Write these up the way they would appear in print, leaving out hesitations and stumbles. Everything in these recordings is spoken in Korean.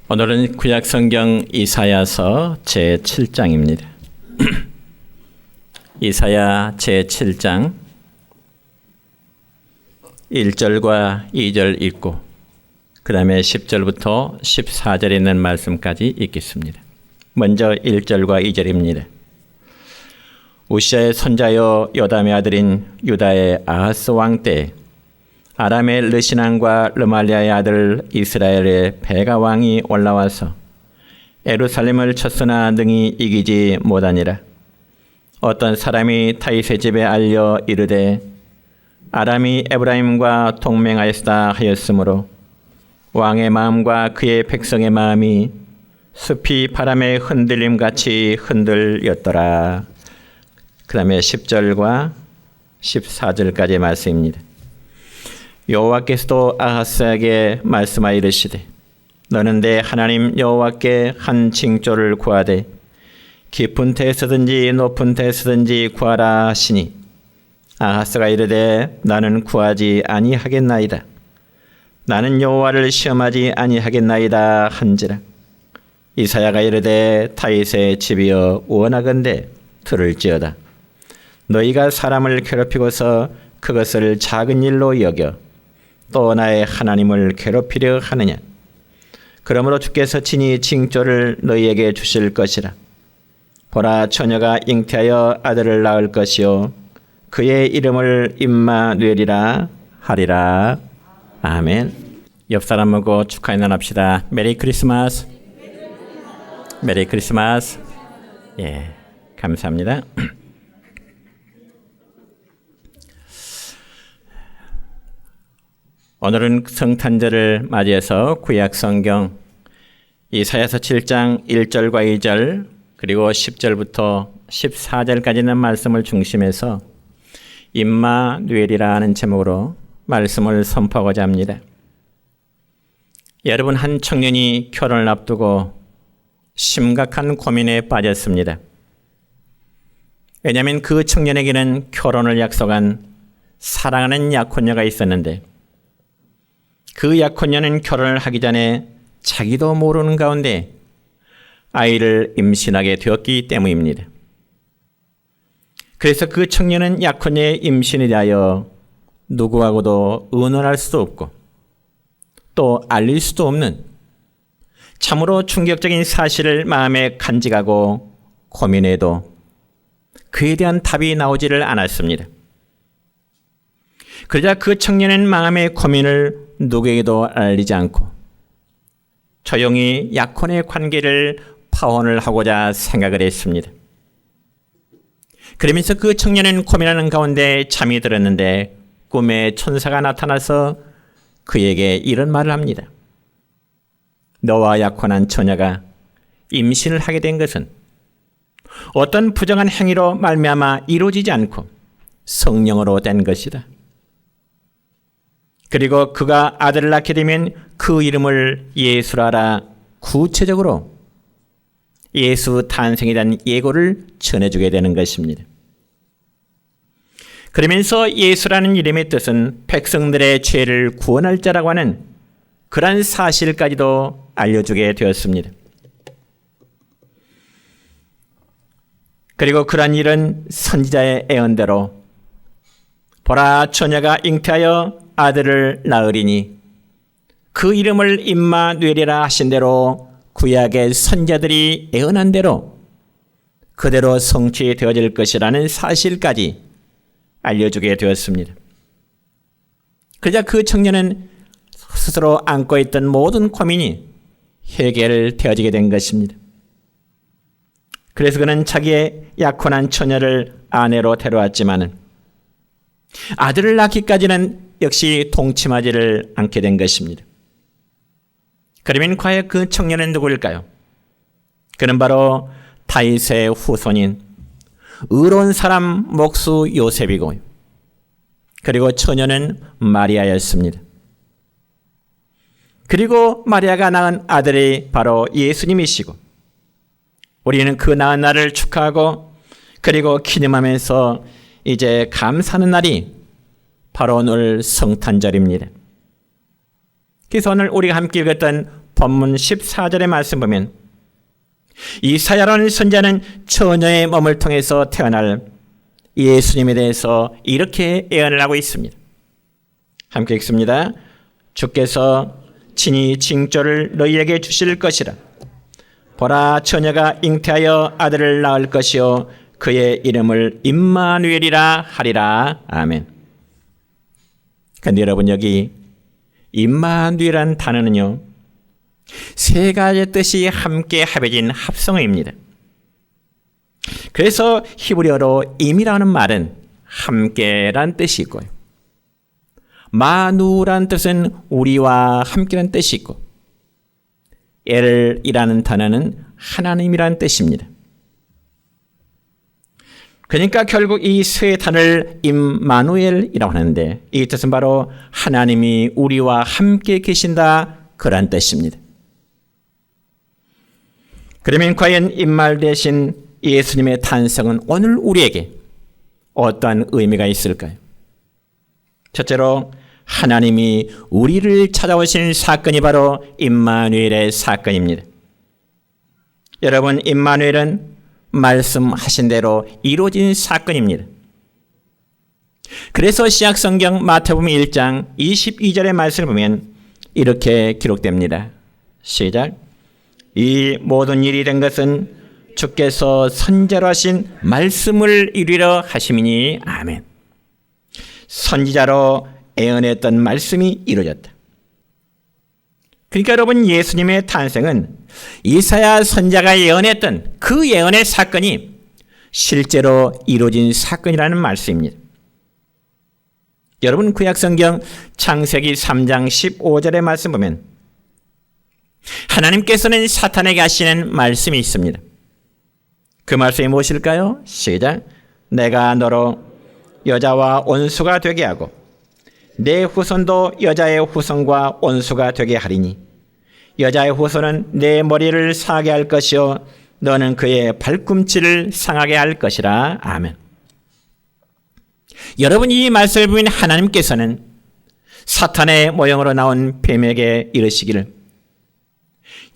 오늘은 구약성경 이사야서 제7장입니다. 이사야 제7장 1절과 2절 읽고 그 다음에 10절부터 14절에 있는 말씀까지 읽겠습니다. 먼저 1절과 2절입니다. 우시아의 손자여 요담의 아들인 유다의 아하스 왕 때 아람의 르시난과 르말리아의 아들 이스라엘의 베가 왕이 올라와서 예루살렘을 쳤으나 능히 이기지 못하니라. 어떤 사람이 다윗의 집에 알려 이르되 아람이 에브라임과 동맹하였다 하였으므로 왕의 마음과 그의 백성의 마음이 숲이 바람의 흔들림같이 흔들렸더라. 그 다음에 10절과 14절까지 말씀입니다. 여호와께서도 아하스에게 말씀하여 이르시되 너는 내 하나님 여호와께 한 징조를 구하되 깊은 데서든지 높은 데서든지 구하라 하시니 아하스가 이르되 나는 구하지 아니하겠나이다. 나는 여호와를 시험하지 아니하겠나이다 한지라. 이사야가 이르되 다윗의 집이여 원하건대 들을지어다. 너희가 사람을 괴롭히고서 그것을 작은 일로 여겨 또 나의 하나님을 괴롭히려 하느냐. 그러므로 주께서 친히 징조를 너희에게 주실 것이라. 보라, 처녀가 잉태하여 아들을 낳을 것이요 그의 이름을 임마누엘이라 하리라. 아멘. 옆 사람하고 축하 인사합시다. 메리 크리스마스. 메리 크리스마스. 예, 감사합니다. 오늘은 성탄절을 맞이해서 구약성경 이사야서 7장 1절과 2절 그리고 10절부터 14절까지 있는 말씀을 중심해서 임마누엘이라 하는 제목으로 말씀을 선포하고자 합니다. 여러분, 한 청년이 결혼을 앞두고 심각한 고민에 빠졌습니다. 왜냐하면 그 청년에게는 결혼을 약속한 사랑하는 약혼녀가 있었는데 그 약혼녀는 결혼을 하기 전에 자기도 모르는 가운데 아이를 임신하게 되었기 때문입니다. 그래서 그 청년은 약혼녀의 임신에 대하여 누구하고도 의논할 수도 없고 또 알릴 수도 없는 참으로 충격적인 사실을 마음에 간직하고 고민해도 그에 대한 답이 나오지를 않았습니다. 그러자 그 청년은 마음의 고민을 누구에게도 알리지 않고 조용히 약혼의 관계를 파혼을 하고자 생각을 했습니다. 그러면서 그 청년은 고민하는 가운데 잠이 들었는데 꿈에 천사가 나타나서 그에게 이런 말을 합니다. 너와 약혼한 처녀가 임신을 하게 된 것은 어떤 부정한 행위로 말미암아 이루어지지 않고 성령으로 된 것이다. 그리고 그가 아들을 낳게 되면 그 이름을 예수라라. 구체적으로 예수 탄생에 대한 예고를 전해주게 되는 것입니다. 그러면서 예수라는 이름의 뜻은 백성들의 죄를 구원할 자라고 하는 그러한 사실까지도 알려주게 되었습니다. 그리고 그러한 일은 선지자의 예언대로 보라, 처녀가 잉태하여 아들을 낳으리니 그 이름을 임마누엘이라 하신 대로 구약의 선지자들이 예언한 대로 그대로 성취되어질 것이라는 사실까지 알려주게 되었습니다. 그러자 그 청년은 스스로 안고 있던 모든 고민이 해결되어지게 된 것입니다. 그래서 그는 자기의 약혼한 처녀를 아내로 데려왔지만은 아들을 낳기까지는 역시 동침하지를 않게 된 것입니다. 그러면 과연 그 청년은 누구일까요? 그는 바로 다윗의 후손인 의로운 사람 목수 요셉이고 그리고 처녀는 마리아였습니다. 그리고 마리아가 낳은 아들이 바로 예수님이시고 우리는 그 낳은 날을 축하하고 그리고 기념하면서 이제 감사하는 날이 바로 오늘 성탄절입니다. 그래서 오늘 우리가 함께 읽었던 본문 14절의 말씀 보면 이사야라는 선지자는 처녀의 몸을 통해서 태어날 예수님에 대해서 이렇게 예언을 하고 있습니다. 함께 읽습니다. 주께서 친히 징조를 너희에게 주실 것이라. 보라, 처녀가 잉태하여 아들을 낳을 것이요 그의 이름을 임마누엘이라 하리라. 아멘. 그런데 여러분, 여기 임마누엘이라는 단어는요, 세 가지 뜻이 함께 합해진 합성어입니다. 그래서 히브리어로 임이라는 말은 함께란 뜻이 있고요, 마누라는 뜻은 우리와 함께라는 뜻이 있고, 엘이라는 단어는 하나님이라는 뜻입니다. 그러니까 결국 이 세 단어를 임마누엘이라고 하는데, 이 뜻은 바로 하나님이 우리와 함께 계신다, 그런 뜻입니다. 그러면 과연 임마누엘 대신 예수님의 탄생은 오늘 우리에게 어떠한 의미가 있을까요? 첫째로 하나님이 우리를 찾아오신 사건이 바로 임마누엘의 사건입니다. 여러분, 임마누엘은 말씀하신 대로 이루어진 사건입니다. 그래서 신약성경 마태복음 1장 22절의 말씀을 보면 이렇게 기록됩니다. 시작. 이 모든 일이 된 것은 주께서 선지자로 하신 말씀을 이루려 하심이니. 아멘. 선지자로 예언했던 말씀이 이루어졌다. 그러니까 여러분, 예수님의 탄생은 이사야 선지자가 예언했던 그 예언의 사건이 실제로 이루어진 사건이라는 말씀입니다. 여러분, 구약성경 창세기 3장 15절의 말씀 보면 하나님께서는 사탄에게 하시는 말씀이 있습니다. 그 말씀이 무엇일까요? 시작. 내가 너로 여자와 원수가 되게 하고 내 후손도 여자의 후손과 원수가 되게 하리니 여자의 후손은 내 머리를 상하게 할 것이요 너는 그의 발꿈치를 상하게 할 것이라. 아멘. 여러분, 이 말씀을 보면 하나님께서는 사탄의 모형으로 나온 뱀에게 이르시기를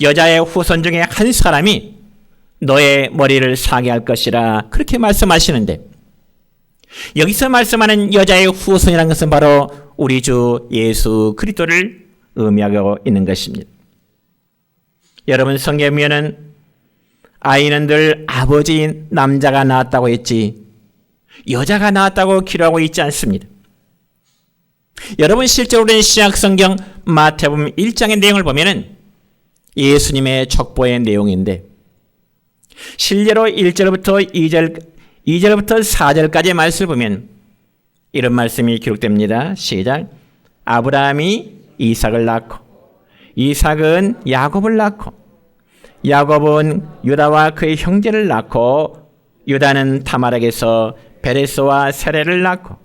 여자의 후손 중에 한 사람이 너의 머리를 상하게 할 것이라, 그렇게 말씀하시는데, 여기서 말씀하는 여자의 후손이라는 것은 바로 우리 주 예수 그리스도를 의미하고 있는 것입니다. 여러분, 성경에 보면은 아이는 늘 아버지인 남자가 낳았다고 했지 여자가 낳았다고 기록하고 있지 않습니다. 여러분, 실제로는 신약성경 마태복음 1장의 내용을 보면은 예수님의 족보의 내용인데 실제로 1절부터 2절부터 4절까지의 말씀을 보면 이런 말씀이 기록됩니다. 시작. 아브라함이 이삭을 낳고 이삭은 야곱을 낳고 야곱은 유다와 그의 형제를 낳고 유다는 다말에게서 베레스와 세레를 낳고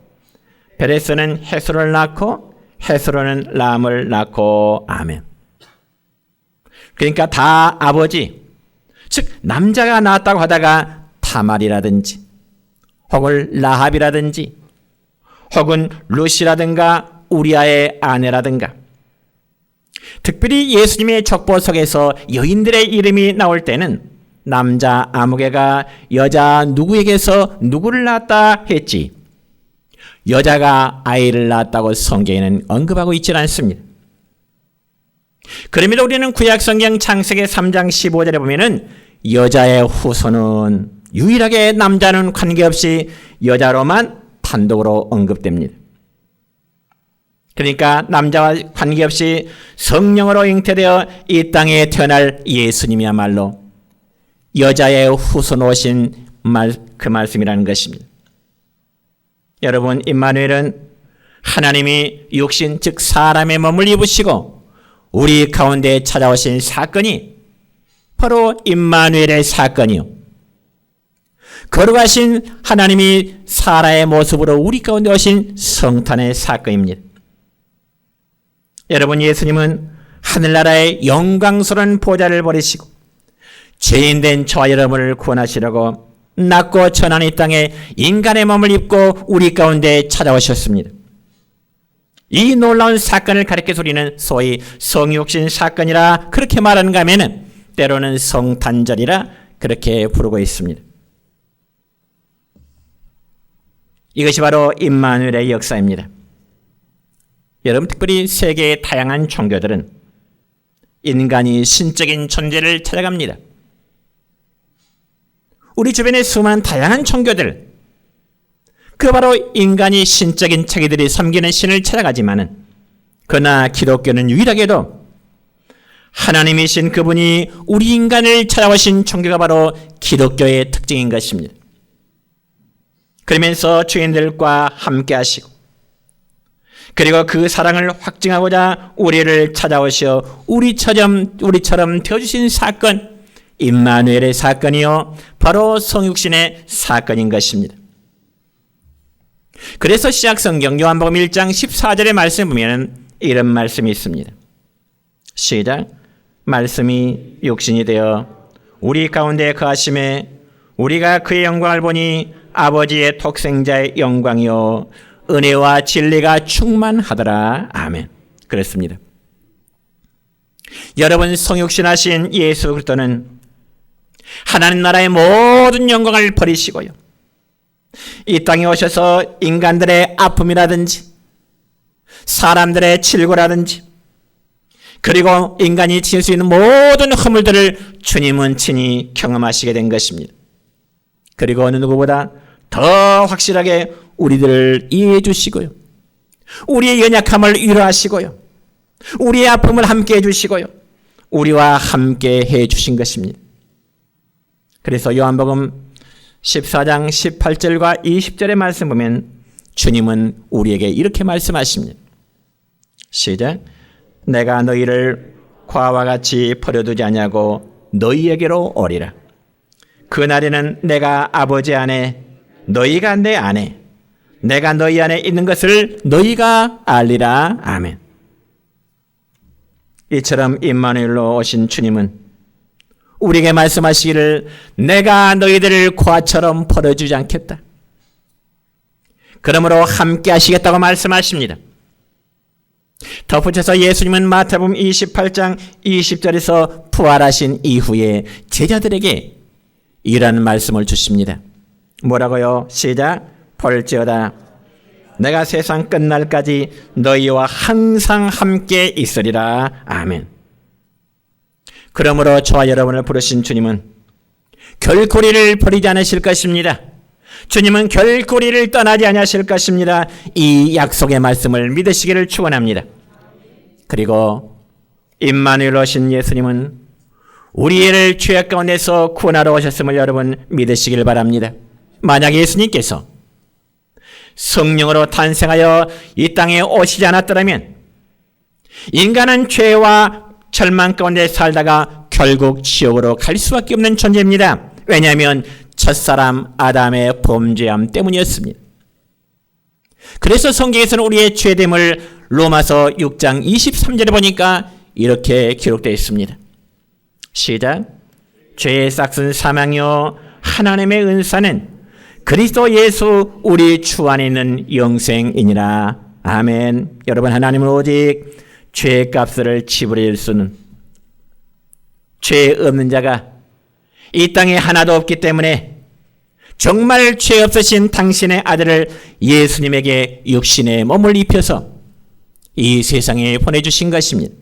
베레스는 헤스로를 낳고 헤스로는 람을 낳고. 아멘. 그러니까 다 아버지, 즉 남자가 낳았다고 하다가 다말이라든지 혹은 라합이라든지 혹은 루시라든가 우리아의 아내라든가, 특별히 예수님의 족보 속에서 여인들의 이름이 나올 때는 남자 아무개가 여자 누구에게서 누구를 낳았다 했지 여자가 아이를 낳았다고 성경에는 언급하고 있지 않습니다. 그럼에도 우리는 구약성경 창세기 3장 15절에 보면은 여자의 후손은 유일하게 남자는 관계없이 여자로만 단독으로 언급됩니다. 그러니까 남자와 관계없이 성령으로 잉태되어 이 땅에 태어날 예수님이야말로 여자의 후손 오신 그 말씀이라는 것입니다. 여러분, 임마누엘은 하나님이 육신 즉 사람의 몸을 입으시고 우리 가운데 찾아오신 사건이 바로 임마누엘의 사건이요, 거룩하신 하나님이 사라의 모습으로 우리 가운데 오신 성탄의 사건입니다. 여러분, 예수님은 하늘나라의 영광스러운 보좌를 버리시고 죄인된 저와 여러분을 구원하시려고 낮고 천한 이 땅에 인간의 몸을 입고 우리 가운데 찾아오셨습니다. 이 놀라운 사건을 가리켜서 우리는 소위 성육신 사건이라 그렇게 말하는가 하면은 때로는 성탄절이라 그렇게 부르고 있습니다. 이것이 바로 임마누엘의 역사입니다. 여러분, 특별히 세계의 다양한 종교들은 인간이 신적인 존재를 찾아갑니다. 우리 주변의 수많은 다양한 종교들, 그 바로 인간이 신적인 자기들이 섬기는 신을 찾아가지만은, 그러나 기독교는 유일하게도 하나님이신 그분이 우리 인간을 찾아오신 종교가 바로 기독교의 특징인 것입니다. 그러면서 주인들과 함께 하시고, 그리고 그 사랑을 확증하고자 우리를 찾아오셔 우리처럼 되어주신 사건, 임마누엘의 사건이요, 바로 성육신의 사건인 것입니다. 그래서 시작성경 요한복음 1장 14절의 말씀을 보면 이런 말씀이 있습니다. 시작. 말씀이 육신이 되어 우리 가운데 거하심에 우리가 그의 영광을 보니 아버지의 독생자의 영광이요 은혜와 진리가 충만하더라. 아멘. 그렇습니다. 여러분, 성육신하신 예수 그리스도는 하나님 나라의 모든 영광을 버리시고요, 이 땅에 오셔서 인간들의 아픔이라든지 사람들의 질고라든지 그리고 인간이 지을 수 있는 모든 허물들을 주님은 친히 경험하시게 된 것입니다. 그리고 어느 누구보다 더 확실하게 우리들을 이해해 주시고요, 우리의 연약함을 위로하시고요, 우리의 아픔을 함께 해주시고요, 우리와 함께 해주신 것입니다. 그래서 요한복음 14장 18절과 20절의 말씀 보면 주님은 우리에게 이렇게 말씀하십니다. 시작. 내가 너희를 과와 같이 버려두지 아니하고 너희에게로 오리라. 그날에는 내가 아버지 안에 너희가 내 안에 내가 너희 안에 있는 것을 너희가 알리라. 아멘. 이처럼 임마누엘로 오신 주님은 우리에게 말씀하시기를 내가 너희들을 과처럼 버려주지 않겠다, 그러므로 함께 하시겠다고 말씀하십니다. 덧붙여서 예수님은 마태복음 28장 20절에서 부활하신 이후에 제자들에게 이런 말씀을 주십니다. 뭐라고요? 시작. 볼지어다 내가 세상 끝날까지 너희와 항상 함께 있으리라. 아멘. 그러므로 저와 여러분을 부르신 주님은 결코 우리를 버리지 않으실 것입니다. 주님은 결코 우리를 떠나지 아니하실 것입니다. 이 약속의 말씀을 믿으시기를 축원합니다. 그리고 임마누엘 오신 예수님은 우리를 죄악 가운데서 구원하러 오셨음을 여러분 믿으시길 바랍니다. 만약 예수님께서 성령으로 탄생하여 이 땅에 오시지 않았더라면 인간은 죄와 절망 가운데 살다가 결국 지옥으로 갈 수밖에 없는 존재입니다. 왜냐하면 첫사람 아담의 범죄함 때문이었습니다. 그래서 성경에서는 우리의 죄됨을 로마서 6장 23절에 보니까 이렇게 기록되어 있습니다. 시작. 죄의 싹은 사망이요 하나님의 은사는 그리스도 예수 우리 주 안에 있는 영생이니라. 아멘. 여러분, 하나님은 오직 죄의 값을 지불할 수는 죄 없는 자가 이 땅에 하나도 없기 때문에 정말 죄 없으신 당신의 아들을 예수님에게 육신의 몸을 입혀서 이 세상에 보내주신 것입니다.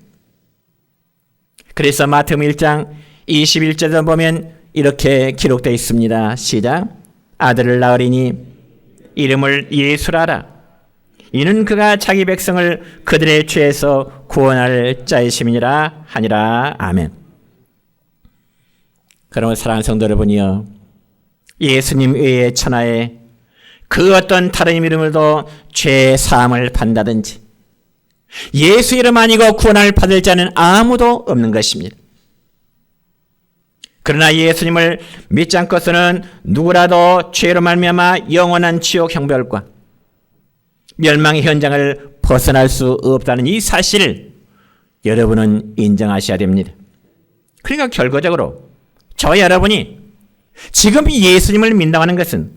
그래서 마태복음 1장 21절에 보면 이렇게 기록되어 있습니다. 시작. 아들을 낳으리니 이름을 예수라라. 이는 그가 자기 백성을 그들의 죄에서 구원할 자이심이니라 하니라. 아멘. 그러면 사랑하는 성도 여러분이요, 예수님 외의 천하에 그 어떤 다른 이름으로도 죄 사함을 받는다든지 예수 이름 아니고 구원을 받을 자는 아무도 없는 것입니다. 그러나 예수님을 믿지 않고서는 누구라도 죄로 말미암아 영원한 지옥 형벌과 멸망의 현장을 벗어날 수 없다는 이 사실을 여러분은 인정하셔야 됩니다. 그러니까 결과적으로 저와 여러분이 지금 예수님을 믿는다는 것은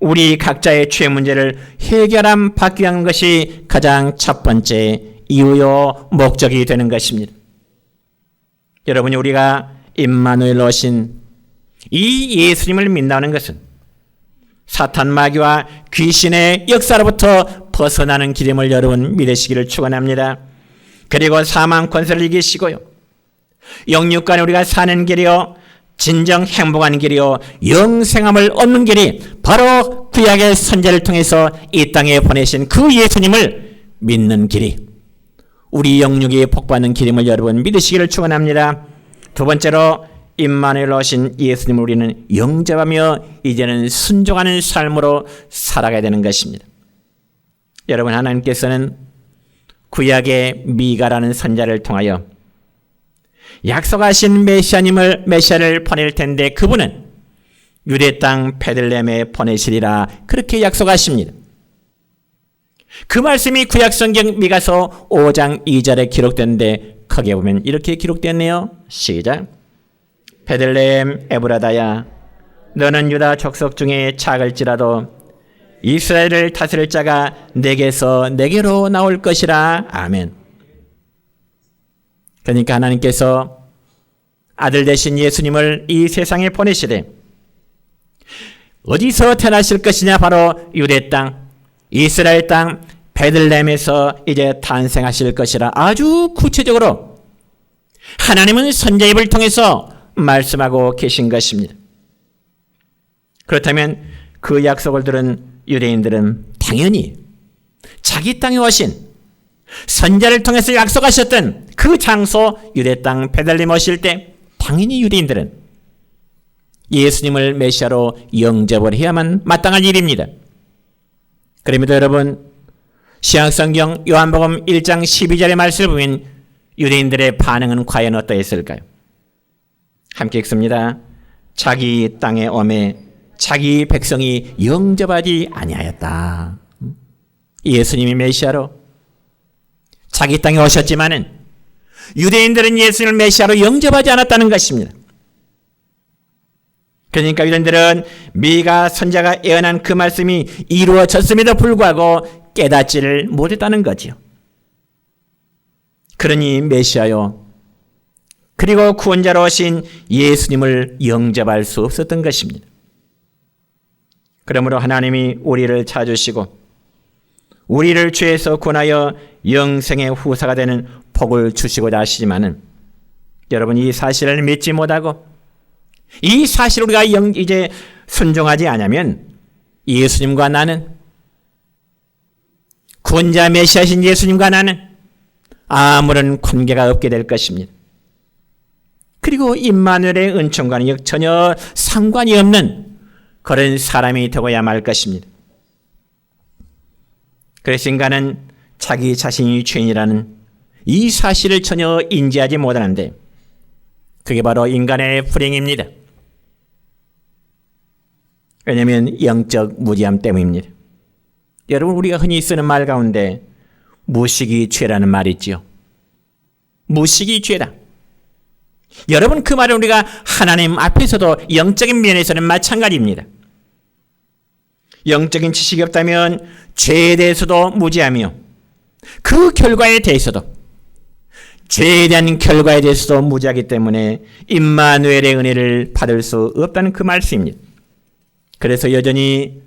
우리 각자의 죄 문제를 해결함 받기 위한 것이 가장 첫 번째 이유요 목적이 되는 것입니다. 여러분이 우리가 임마누엘로 오신 이 예수님을 믿는다는 것은 사탄 마귀와 귀신의 역사로부터 벗어나는 길임을 여러분 믿으시기를 축원합니다. 그리고 사망 권세를 이기시고요, 영육간에 우리가 사는 길이요 진정 행복한 길이요 영생함을 얻는 길이 바로 구약의 선지자를 통해서 이 땅에 보내신 그 예수님을 믿는 길이 우리 영육이 복받는 길임을 여러분 믿으시기를 축원합니다. 두 번째로 임마누엘로 오신 예수님을 우리는 영접하며 이제는 순종하는 삶으로 살아가야 되는 것입니다. 여러분, 하나님께서는 구약의 미가라는 선지자를 통하여 약속하신 메시아를 보낼 텐데 그분은 유대 땅 베들레헴에 보내시리라 그렇게 약속하십니다. 그 말씀이 구약 성경 미가서 5장 2절에 기록됐는데 거기에 보면 이렇게 기록됐네요. 시작. 베들레헴 에브라다야, 너는 유다 족속 중에 작을지라도 이스라엘을 다스릴 자가 내게서 내게로 나올 것이라. 아멘. 그러니까 하나님께서 아들 되신 예수님을 이 세상에 보내시되 어디서 태어나실 것이냐? 바로 유대 땅, 이스라엘 땅 베들레헴에서 이제 탄생하실 것이라 아주 구체적으로 하나님은 선지자 입을 통해서 말씀하고 계신 것입니다. 그렇다면 그 약속을 들은 유대인들은 당연히 자기 땅에 오신 선지자를 통해서 약속하셨던 그 장소 유대 땅 베들레헴 오실 때 당연히 유대인들은 예수님을 메시아로 영접을 해야만 마땅한 일입니다. 그러므로 여러분, 신약성경 요한복음 1장 12절의 말씀을 보면 유대인들의 반응은 과연 어떠했을까요? 함께 읽습니다. 자기 땅에 오매 자기 백성이 영접하지 아니하였다. 예수님이 메시아로 자기 땅에 오셨지만은 유대인들은 예수님을 메시아로 영접하지 않았다는 것입니다. 그러니까 유대인들은 미가 선지자가 예언한 그 말씀이 이루어졌음에도 불구하고 깨닫지를 못했다는 거지요. 그러니 메시아요, 그리고 구원자로 오신 예수님을 영접할 수 없었던 것입니다. 그러므로 하나님이 우리를 찾으시고 우리를 죄에서 구원하여 영생의 후사가 되는 복을 주시고자 하시지만은 여러분, 이 사실을 믿지 못하고 이 사실을 우리가 이제 순종하지 않으면 예수님과 나는, 구원자 메시아신 예수님과 나는 아무런 관계가 없게 될 것입니다. 그리고 임마누엘의 은총과는 전혀 상관이 없는 그런 사람이 되고야 말 것입니다. 그래서 인간은 자기 자신이 죄인이라는 이 사실을 전혀 인지하지 못하는데 그게 바로 인간의 불행입니다. 왜냐하면 영적 무지함 때문입니다. 여러분, 우리가 흔히 쓰는 말 가운데 무식이 죄라는 말이 있지요. 무식이 죄다. 여러분, 그 말은 우리가 하나님 앞에서도 영적인 면에서는 마찬가지입니다. 영적인 지식이 없다면 죄에 대해서도 무지하며 그 결과에 대해서도, 죄에 대한 결과에 대해서도 무지하기 때문에 임마누엘의 은혜를 받을 수 없다는 그 말씀입니다. 그래서 여전히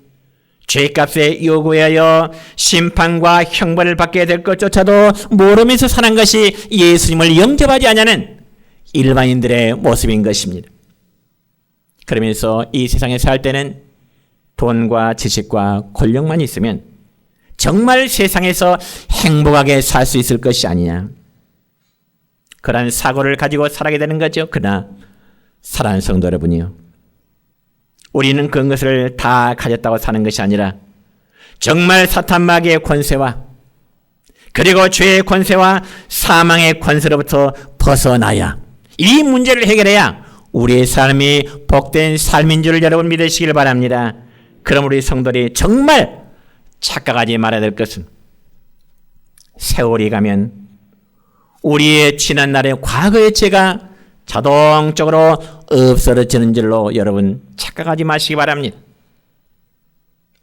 죄값에 요구하여 심판과 형벌을 받게 될 것조차도 모르면서 사는 것이 예수님을 영접하지 않냐는 일반인들의 모습인 것입니다. 그러면서 이 세상에 살 때는 돈과 지식과 권력만 있으면 정말 세상에서 행복하게 살 수 있을 것이 아니냐, 그런 사고를 가지고 살아게 되는 거죠. 그러나 사랑하는 성도 여러분이요, 우리는 그런 것을 다 가졌다고 사는 것이 아니라 정말 사탄 마귀의 권세와 그리고 죄의 권세와 사망의 권세로부터 벗어나야, 이 문제를 해결해야 우리의 삶이 복된 삶인 줄 여러분 믿으시길 바랍니다. 그럼 우리 성도들이 정말 착각하지 말아야 될 것은, 세월이 가면 우리의 지난날의 과거의 죄가 자동적으로 없어지는 줄로 여러분 착각하지 마시기 바랍니다.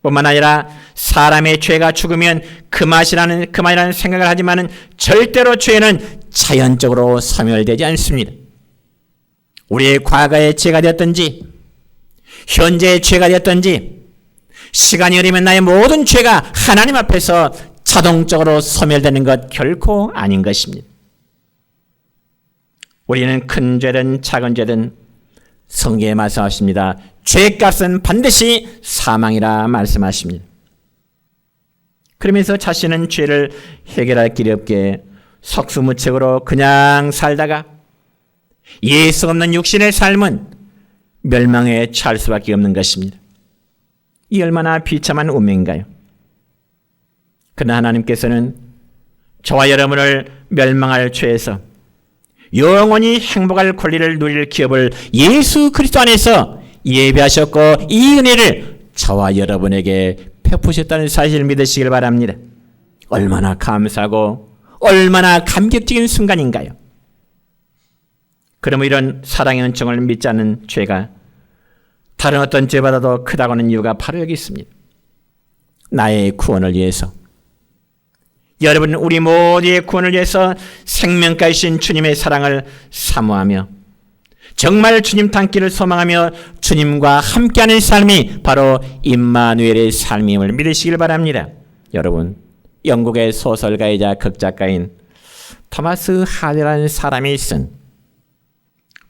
뿐만 아니라 사람의 죄가 죽으면 그만이라는 생각을 하지만은 절대로 죄는 자연적으로 소멸되지 않습니다. 우리의 과거의 죄가 되었든지 현재의 죄가 되었든지 시간이 흐르면 나의 모든 죄가 하나님 앞에서 자동적으로 소멸되는 것 결코 아닌 것입니다. 우리는 큰 죄든 작은 죄든 성경에 말씀하십니다. 죄값은 반드시 사망이라 말씀하십니다. 그러면서 자신은 죄를 해결할 길이 없게 속수무책으로 그냥 살다가 예수 없는 육신의 삶은 멸망에 처할 수밖에 없는 것입니다. 이 얼마나 비참한 운명인가요? 그러나 하나님께서는 저와 여러분을 멸망할 죄에서 영원히 행복할 권리를 누릴 기업을 예수 그리스도 안에서 예비하셨고 이 은혜를 저와 여러분에게 베푸셨다는 사실을 믿으시길 바랍니다. 얼마나 감사하고 얼마나 감격적인 순간인가요? 그러면 이런 사랑의 은총을 믿지 않는 죄가 다른 어떤 죄보다도 크다고 하는 이유가 바로 여기 있습니다. 나의 구원을 위해서, 여러분 우리 모두의 구원을 위해서 생명가이신 주님의 사랑을 사모하며 정말 주님 닮기를 소망하며 주님과 함께하는 삶이 바로 임마누엘의 삶임을 믿으시길 바랍니다. 여러분, 영국의 소설가이자 극작가인 토마스 하디라는 사람이 쓴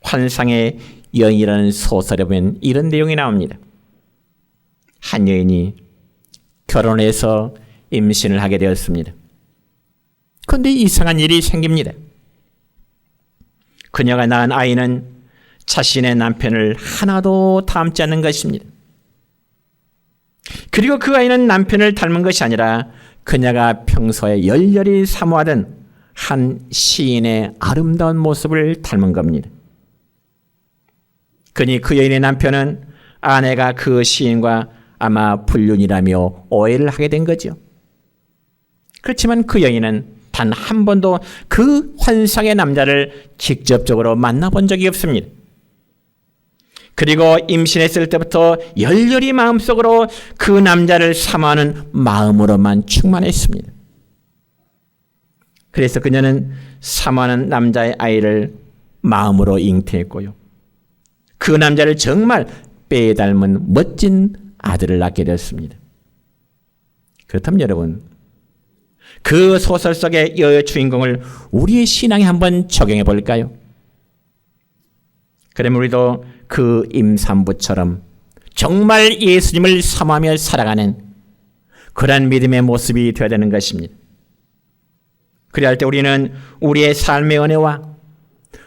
환상의 여인이라는 소설에 보면 이런 내용이 나옵니다. 한 여인이 결혼해서 임신을 하게 되었습니다. 그런데 이상한 일이 생깁니다. 그녀가 낳은 아이는 자신의 남편을 하나도 닮지 않는 것입니다. 그리고 그 아이는 남편을 닮은 것이 아니라 그녀가 평소에 열렬히 사모하던 한 시인의 아름다운 모습을 닮은 겁니다. 그니 그 여인의 남편은 아내가 그 시인과 아마 불륜이라며 오해를 하게 된 거죠. 그렇지만 그 여인은 단 한 번도 그 환상의 남자를 직접적으로 만나본 적이 없습니다. 그리고 임신했을 때부터 열렬히 마음속으로 그 남자를 사모하는 마음으로만 충만했습니다. 그래서 그녀는 사모하는 남자의 아이를 마음으로 잉태했고요. 그 남자를 정말 빼 닮은 멋진 아들을 낳게 되었습니다. 그렇다면 여러분, 그 소설 속의 여여 주인공을 우리의 신앙에 한번 적용해 볼까요? 그러면 우리도 그 임산부처럼 정말 예수님을 사모하며 살아가는 그런 믿음의 모습이 되어야 되는 것입니다. 그래야 할 때 우리는 우리의 삶의 은혜와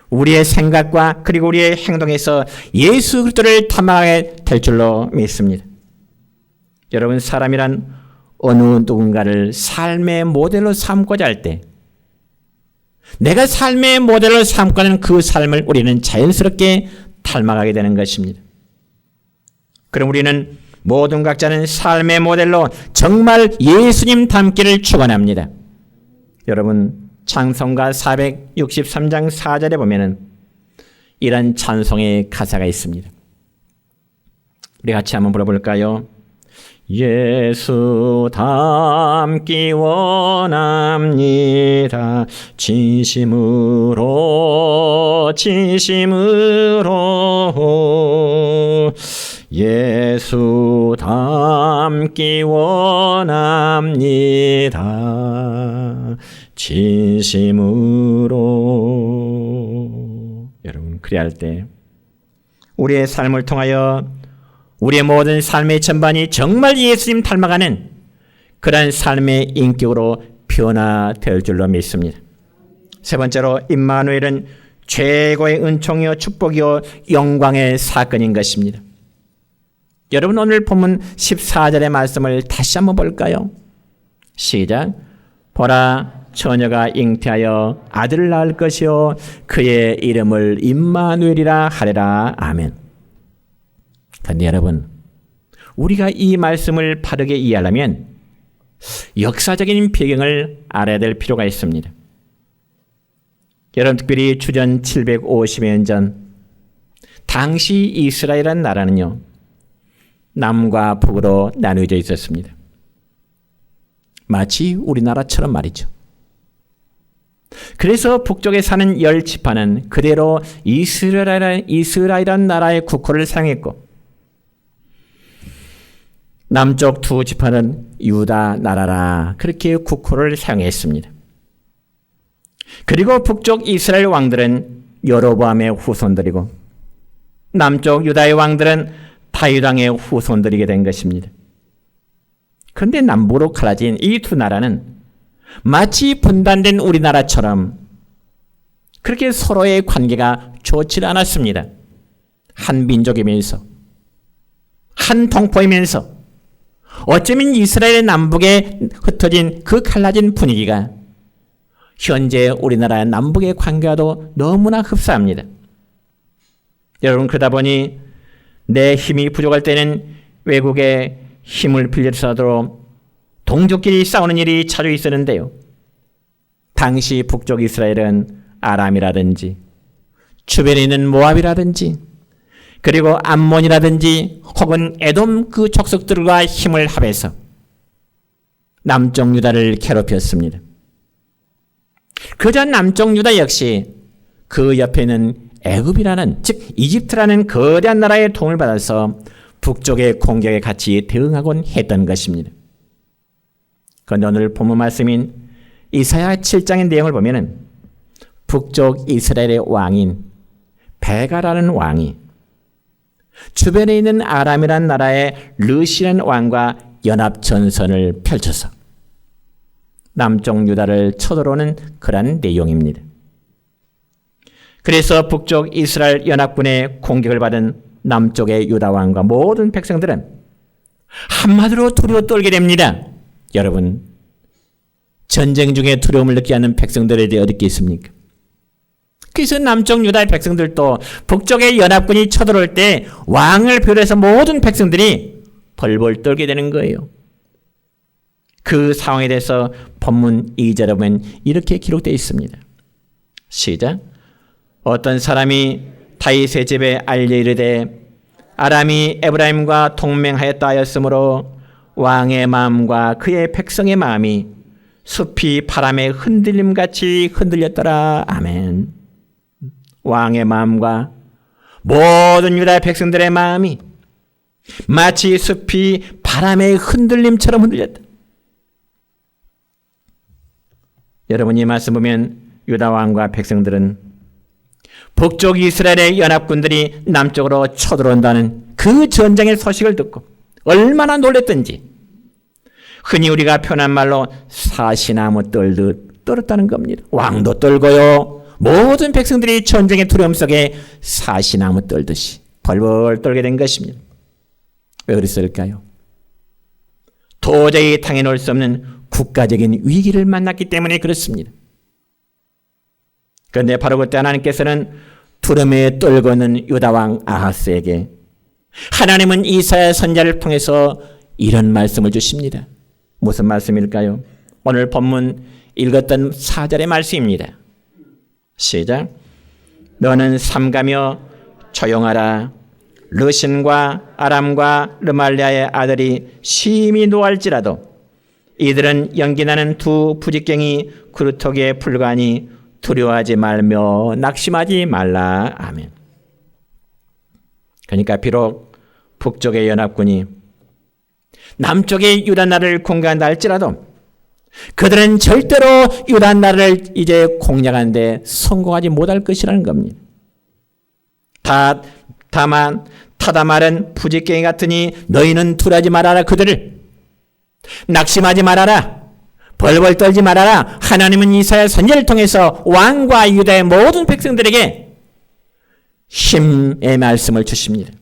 우리의 생각과 그리고 우리의 행동에서 예수 그리스도를 닮아가게 될 줄로 믿습니다. 여러분, 사람이란 어느 누군가를 삶의 모델로 삼고자 할 때 내가 삶의 모델로 삼고 하는 그 삶을 우리는 자연스럽게 닮아가게 되는 것입니다. 그럼 우리는 모든 각자는 삶의 모델로 정말 예수님 닮기를 축원합니다. 여러분, 찬송가 463장 4절에 보면은 이런 찬송의 가사가 있습니다. 우리 같이 한번 불러볼까요? 예수 닮기 원합니다. 진심으로 예수 닮기 원합니다. 진심으로. 여러분, 그래야 할 때 우리의 삶을 통하여 우리의 모든 삶의 전반이 정말 예수님 닮아가는 그러한 삶의 인격으로 변화될 줄로 믿습니다. 세 번째로 임마누엘은 최고의 은총이요 축복이요 영광의 사건인 것입니다. 여러분, 오늘 본문 14절의 말씀을 다시 한번 볼까요? 시작. 보라, 처녀가 잉태하여 아들을 낳을 것이요 그의 이름을 임마누엘이라 하리라. 아멘. 그런데 여러분, 우리가 이 말씀을 바르게 이해하려면 역사적인 배경을 알아야 될 필요가 있습니다. 여러분, 특별히 주전 750여 년 전 당시 이스라엘이라는 나라는요, 남과 북으로 나누어져 있었습니다. 마치 우리나라처럼 말이죠. 그래서 북쪽에 사는 10지파는 그대로 이스라엘이라는 나라의 국호를 사용했고, 남쪽 2지파는 유다 나라라 그렇게 국호를 사용했습니다. 그리고 북쪽 이스라엘 왕들은 여로보암의 후손들이고, 남쪽 유다의 왕들은 다윗 왕의 후손들이게 된 것입니다. 그런데 남북으로 갈라진 이 두 나라는 마치 분단된 우리나라처럼 그렇게 서로의 관계가 좋지 않았습니다. 한 민족이면서, 한 동포이면서, 어쩌면 이스라엘의 남북에 흩어진 그 갈라진 분위기가 현재 우리나라 남북의 관계와도 너무나 흡사합니다. 여러분, 그러다 보니 내 힘이 부족할 때는 외국의 힘을 빌려서도 동족끼리 싸우는 일이 자주 있었는데요. 당시 북쪽 이스라엘은 아람이라든지 주변에 있는 모압이라든지 그리고 암몬이라든지 혹은 에돔 그 족속들과 힘을 합해서 남쪽 유다를 괴롭혔습니다. 그저 남쪽 유다 역시 그 옆에는 애굽이라는, 즉 이집트라는 거대한 나라의 도움을 받아서 북쪽의 공격에 같이 대응하곤 했던 것입니다. 그런데 오늘 본문 말씀인 이사야 7장의 내용을 보면은 북쪽 이스라엘의 왕인 베가라는 왕이 주변에 있는 아람이라는 나라의 르시라는 왕과 연합전선을 펼쳐서 남쪽 유다를 쳐들어오는 그런 내용입니다. 그래서 북쪽 이스라엘 연합군의 공격을 받은 남쪽의 유다 왕과 모든 백성들은 한마디로 두려워 떨게 됩니다. 여러분, 전쟁 중에 두려움을 느끼지 않는 백성들에 대해 어떻게 있습니까? 그래서 남쪽 유다의 백성들도 북쪽의 연합군이 쳐들어올 때 왕을 비롯해서 모든 백성들이 벌벌 떨게 되는 거예요. 그 상황에 대해서 본문 2절에 보면 이렇게 기록되어 있습니다. 시작. 어떤 사람이 다윗의 집에 알려 이르되 아람이 에브라임과 동맹하였다 하였으므로 왕의 마음과 그의 백성의 마음이 숲이 바람의 흔들림같이 흔들렸더라. 아멘. 왕의 마음과 모든 유다 백성들의 마음이 마치 숲이 바람의 흔들림처럼 흔들렸다. 여러분, 이 말씀 보면 유다 왕과 백성들은 북쪽 이스라엘의 연합군들이 남쪽으로 쳐들어온다는 그 전쟁의 소식을 듣고 얼마나 놀랬던지, 흔히 우리가 표현한 말로 사시나무 떨듯 떨었다는 겁니다. 왕도 떨고요, 모든 백성들이 전쟁의 두려움 속에 사시나무 떨듯이 벌벌 떨게 된 것입니다. 왜 그랬을까요? 도저히 당해놓을 수 없는 국가적인 위기를 만났기 때문에 그렇습니다. 그런데 바로 그때 하나님께서는 두려움에 떨고 있는 유다왕 아하스에게 하나님은 이사야 선지자를 통해서 이런 말씀을 주십니다. 무슨 말씀일까요? 오늘 본문 읽었던 4절의 말씀입니다. 시작. 너는 삼가며 조용하라. 르신과 아람과 르말리아의 아들이 심히 노할지라도 이들은 연기나는 두 부직갱이 그루터기에 불과하니 두려워하지 말며 낙심하지 말라. 아멘. 그러니까 비록 북쪽의 연합군이 남쪽의 유다 나라를 공격한다 할지라도 그들은 절대로 유다 나라를 이제 공략하는 데 성공하지 못할 것이라는 겁니다. 다만 타다말은 부직갱이 같으니 너희는 두려워하지 말아라. 그들을 낙심하지 말아라. 벌벌 떨지 말아라. 하나님은 이사야 선지자를 통해서 왕과 유다의 모든 백성들에게 힘의 말씀을 주십니다.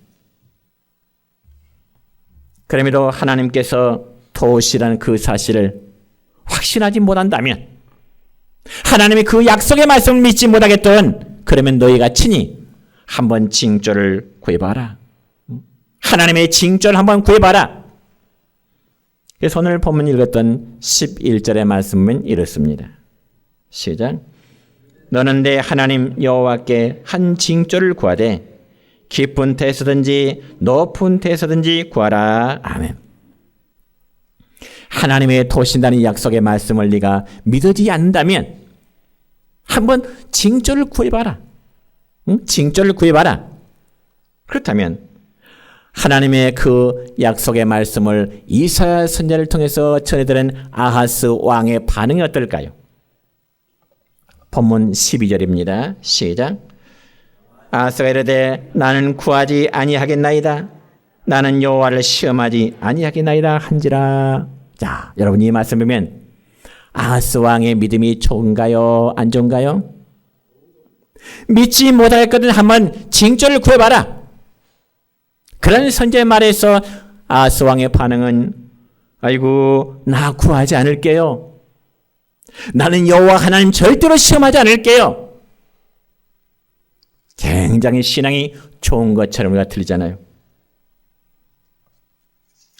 그럼에도 하나님께서 도우시라는 그 사실을 확신하지 못한다면, 하나님의 그 약속의 말씀을 믿지 못하겠던, 그러면 너희가 친히 한번 징조를 구해봐라. 하나님의 징조를 한번 구해봐라. 그래서 오늘 본문 읽었던 11절의 말씀은 이렇습니다. 시작. 너는 내 하나님 여호와께 한 징조를 구하되 깊은 데서든지 높은 데서든지 구하라. 아멘. 하나님의 도신다는 약속의 말씀을 네가 믿지 않는다면 한번 징조를 구해봐라. 징조를 구해봐라. 그렇다면 하나님의 그 약속의 말씀을 이사야 선지자를 통해서 전해들은 아하스 왕의 반응이 어떨까요? 본문 12절입니다. 시작. 아하스가 이르되 나는 구하지 아니하겠나이다. 나는 여호와를 시험하지 아니하겠나이다 한지라. 자, 여러분 이 말씀 보면 아하스 왕의 믿음이 좋은가요? 안 좋은가요? 믿지 못하겠거든 한번 징조를 구해봐라. 그런 선지자의 말에서 아하스 왕의 반응은 아이고 나 구하지 않을게요. 나는 여호와 하나님 절대로 시험하지 않을게요. 굉장히 신앙이 좋은 것처럼 우리가 들리잖아요.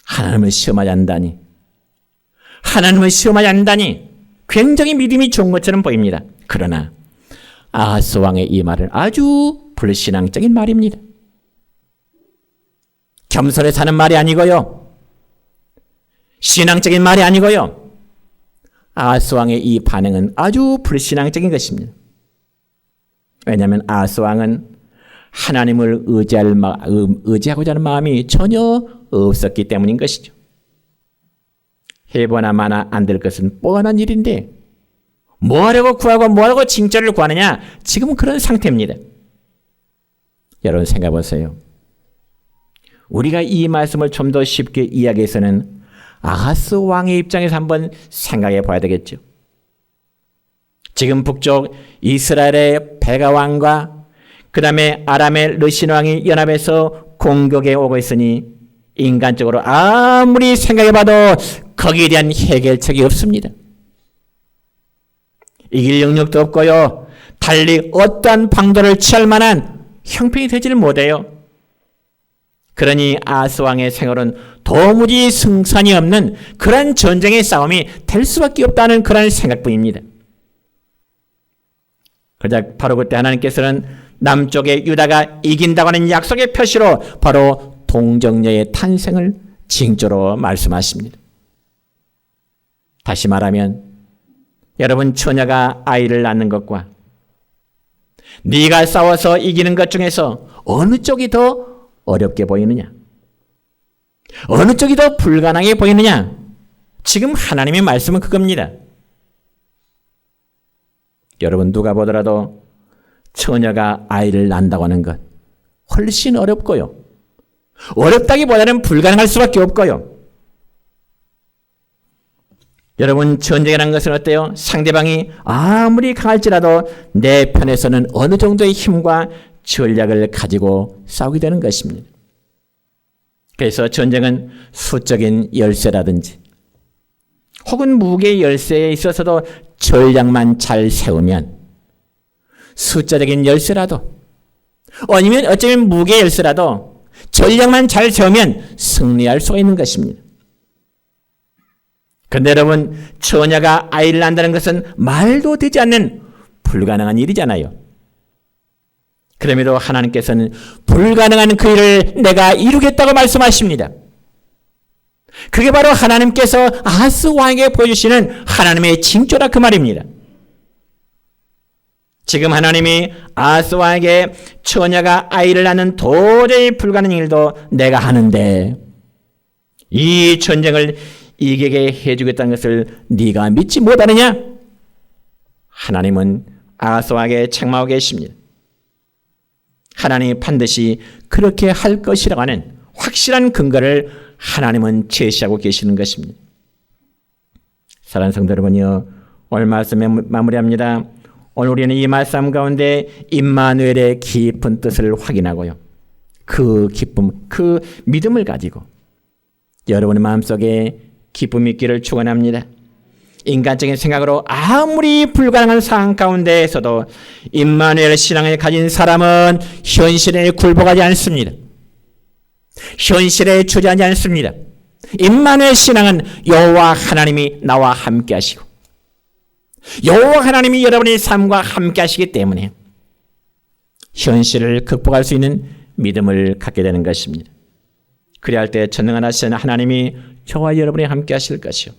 하나님을 시험하지 않는다니. 하나님을 시험하지 않는다니. 굉장히 믿음이 좋은 것처럼 보입니다. 그러나 아하스 왕의 이 말은 아주 불신앙적인 말입니다. 겸손해서 하는 말이 아니고요. 신앙적인 말이 아니고요. 아하스 왕의 이 반응은 아주 불신앙적인 것입니다. 왜냐하면 아하스 왕은 하나님을 의지하고자 하는 마음이 전혀 없었기 때문인 것이죠. 해보나 마나 안 될 것은 뻔한 일인데 뭐하려고 구하고 뭐하려고 징조를 구하느냐. 지금은 그런 상태입니다. 여러분 생각해 보세요. 우리가 이 말씀을 좀 더 쉽게 이야기해서는 아하스 왕의 입장에서 한번 생각해 봐야 되겠죠. 지금 북쪽 이스라엘의 베가 왕과 그 다음에 아람의 르신 왕이 연합해서 공격에 오고 있으니 인간적으로 아무리 생각해 봐도 거기에 대한 해결책이 없습니다. 이길 능력도 없고요. 달리 어떠한 방도를 취할 만한 형편이 되지를 못해요. 그러니 아하스 왕의 생활은 도무지 승산이 없는 그런 전쟁의 싸움이 될 수밖에 없다는 그런 생각뿐입니다. 그러자 바로 그때 하나님께서는 남쪽의 유다가 이긴다고 하는 약속의 표시로 바로 동정녀의 탄생을 징조로 말씀하십니다. 다시 말하면 여러분 처녀가 아이를 낳는 것과 네가 싸워서 이기는 것 중에서 어느 쪽이 더 어렵게 보이느냐? 어느 쪽이 더 불가능해 보이느냐? 지금 하나님의 말씀은 그겁니다. 여러분 누가 보더라도 처녀가 아이를 낳는다고 하는 것 훨씬 어렵고요. 어렵다기보다는 불가능할 수밖에 없고요. 여러분 전쟁이라는 것은 어때요? 상대방이 아무리 강할지라도 내 편에서는 어느 정도의 힘과 전략을 가지고 싸우게 되는 것입니다. 그래서 전쟁은 수적인 열세라든지 혹은 무기의 열세에 있어서도 전략만 잘 세우면 숫자적인 열세라도 아니면 어쩌면 무기의 열세라도 전략만 잘 세우면 승리할 수가 있는 것입니다. 그런데 여러분 처녀가 아이를 낳는다는 것은 말도 되지 않는 불가능한 일이잖아요. 그럼에도 하나님께서는 불가능한 그 일을 내가 이루겠다고 말씀하십니다. 그게 바로 하나님께서 아하스 왕에게 보여주시는 하나님의 징조라 그 말입니다. 지금 하나님이 아하스 왕에게 처녀가 아이를 낳는 도저히 불가능한 일도 내가 하는데 이 전쟁을 이기게 해주겠다는 것을 네가 믿지 못하느냐? 하나님은 아하스 왕에게 책망하고 계십니다. 하나님이 반드시 그렇게 할 것이라고 하는 확실한 근거를 하나님은 제시하고 계시는 것입니다. 사랑하는 성도 여러분이요, 오늘 말씀에 마무리합니다. 오늘 우리는 이 말씀 가운데 임마누엘의 깊은 뜻을 확인하고요. 그 기쁨, 그 믿음을 가지고 여러분의 마음속에 기쁨이 있기를 축원합니다. 인간적인 생각으로 아무리 불가능한 상황 가운데에서도 임마누엘 신앙을 가진 사람은 현실에 굴복하지 않습니다. 현실에 주저하지 않습니다. 임마누엘 신앙은 여호와 하나님이 나와 함께 하시고 여호와 하나님이 여러분의 삶과 함께 하시기 때문에 현실을 극복할 수 있는 믿음을 갖게 되는 것입니다. 그리할 때 전능하신 하나님이 저와 여러분이 함께 하실 것이요.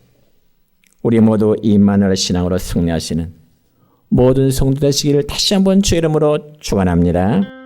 우리 모두 임마누엘 신앙으로 승리하시는 모든 성도 되시기를 다시 한번 주의 이름으로 축원합니다.